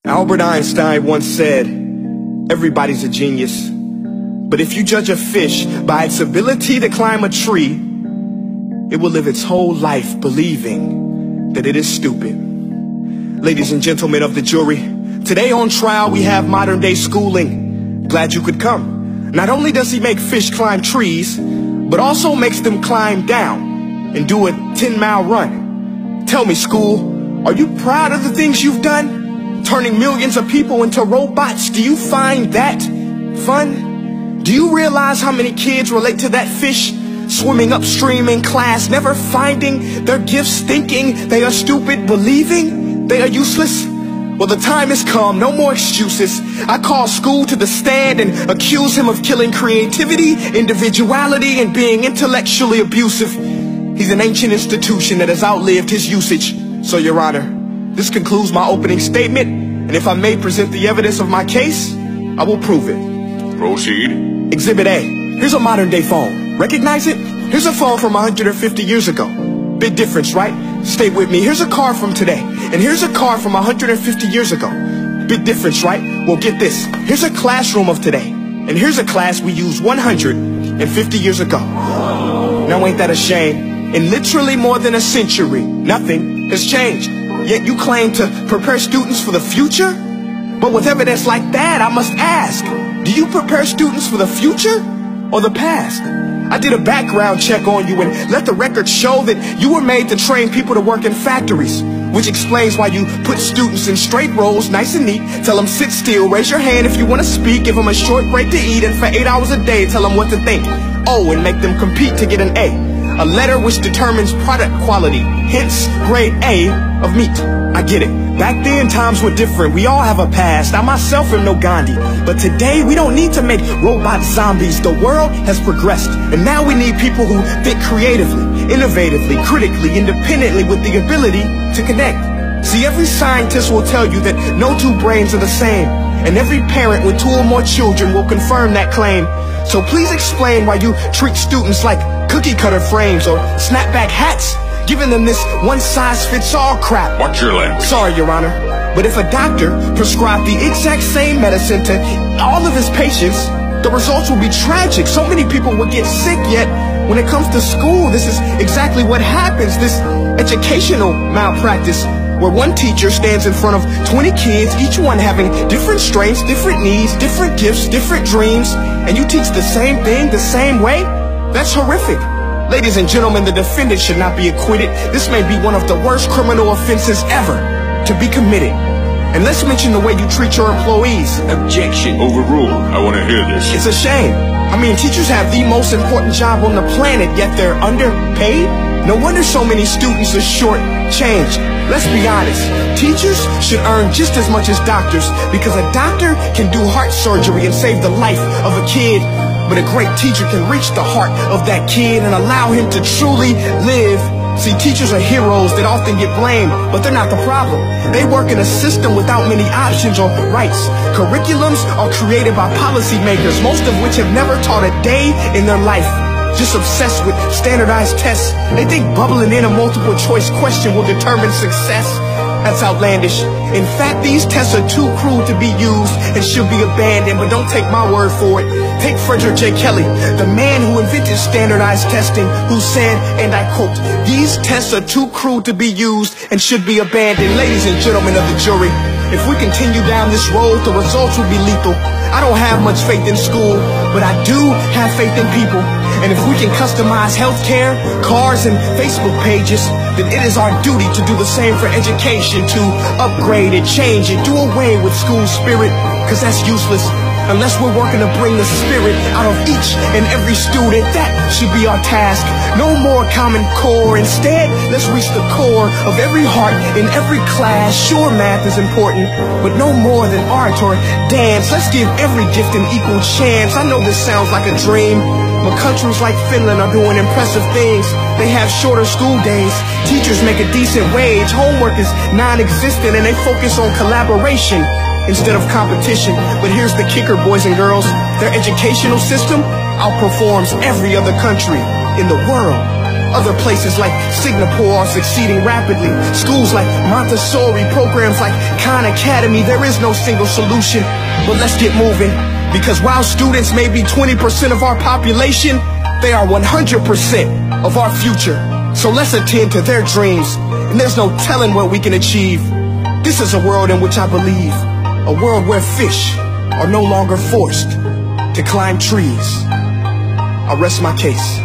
Albert Einstein once said, everybody's a genius, but if you judge a fish by its ability to climb a tree, it will live its whole life believing that it is stupid. Ladies and gentlemen of the jury, today on trial we have modern day schooling. Glad you could come. Not only does he make fish climb trees, but also makes them climb down and do a 10-mile run. Tell me, school, are you proud of the things you've done? Turning millions of people into robots, do you find that fun? Do you realize how many kids relate to that fish swimming upstream in class, never finding their gifts, thinking they are stupid, believing they are useless? Well, the time has come, no more excuses. I call school to the stand and accuse him of killing creativity, individuality, and being intellectually abusive. He's an ancient institution that has outlived his usage. So, Your Honor, this concludes my opening statement, and if I may present the evidence of my case, I will prove it. Proceed. Exhibit A. Here's a modern day phone. Recognize it? Here's a phone from 150 years ago. Big difference, right? Stay with me. Here's a car from today, and here's a car from 150 years ago. Big difference, right? Well, get this. Here's a classroom of today, and here's a class we used 150 years ago. Now, ain't that a shame? In literally more than a century, nothing has changed. Yet you claim to prepare students for the future? But with evidence like that, I must ask, do you prepare students for the future or the past? I did a background check on you and let the record show that you were made to train people to work in factories, which explains why you put students in straight rows, nice and neat, tell them sit still, raise your hand if you want to speak, give them a short break to eat, and for 8 hours a day, tell them what to think. Oh, and make them compete to get an A letter which determines product quality, hence grade A of meat. I get it. Back then, times were different. We all have a past. I myself am no Gandhi. But today, we don't need to make robot zombies. The world has progressed. And now we need people who think creatively, innovatively, critically, independently, with the ability to connect. See, every scientist will tell you that no two brains are the same. And every parent with 2 or more children will confirm that claim. So please explain why you treat students like cookie cutter frames or snapback hats, giving them this one-size-fits-all crap. Watch your language. Sorry, Your Honor, but if a doctor prescribed the exact same medicine to all of his patients, the results will be tragic. So many people will get sick, yet when it comes to school, this is exactly what happens. This educational malpractice, where one teacher stands in front of 20 kids, each one having different strengths, different needs, different gifts, different dreams, and you teach the same thing the same way? That's horrific. Ladies and gentlemen, the defendant should not be acquitted. This may be one of the worst criminal offenses ever to be committed. And let's mention the way you treat your employees. Objection. Overruled. I want to hear this. It's a shame. I mean, teachers have the most important job on the planet, yet they're underpaid? No wonder so many students are short-changed. Let's be honest. Teachers should earn just as much as doctors, because a doctor can do heart surgery and save the life of a kid. But a great teacher can reach the heart of that kid and allow him to truly live. See, teachers are heroes that often get blamed, but they're not the problem. They work in a system without many options or rights. Curriculums are created by policymakers, most of which have never taught a day in their life. Just obsessed with standardized tests. They think bubbling in a multiple choice question will determine success. That's outlandish. In fact, these tests are too cruel to be used and should be abandoned, but don't take my word for it. Take Frederick J. Kelly, the man who invented standardized testing, who said, and I quote, "These tests are too cruel to be used and should be abandoned." Ladies and gentlemen of the jury, if we continue down this road, the results will be lethal. I don't have much faith in school, but I do have faith in people. And if we can customize healthcare, cars, and Facebook pages, then it is our duty to do the same for education, to upgrade it, change it, do away with school spirit, because that's useless unless we're working to bring the spirit out of each and every student. That should be our task. No more Common Core. Instead, let's reach the core of every heart in every class. Sure, math is important, but no more than art or dance. Let's give every gift an equal chance. I know this sounds like a dream, but countries like Finland are doing impressive things. They have shorter school days, teachers make a decent wage, homework is non-existent, and they focus on collaboration instead of competition. But here's the kicker, boys and girls. Their educational system outperforms every other country in the world. Other places like Singapore are succeeding rapidly. Schools like Montessori, programs like Khan Academy. There is no single solution, but let's get moving. Because while students may be 20% of our population, they are 100% of our future. So let's attend to their dreams, and there's no telling what we can achieve. This is a world in which I believe, a world where fish are no longer forced to climb trees. I rest my case.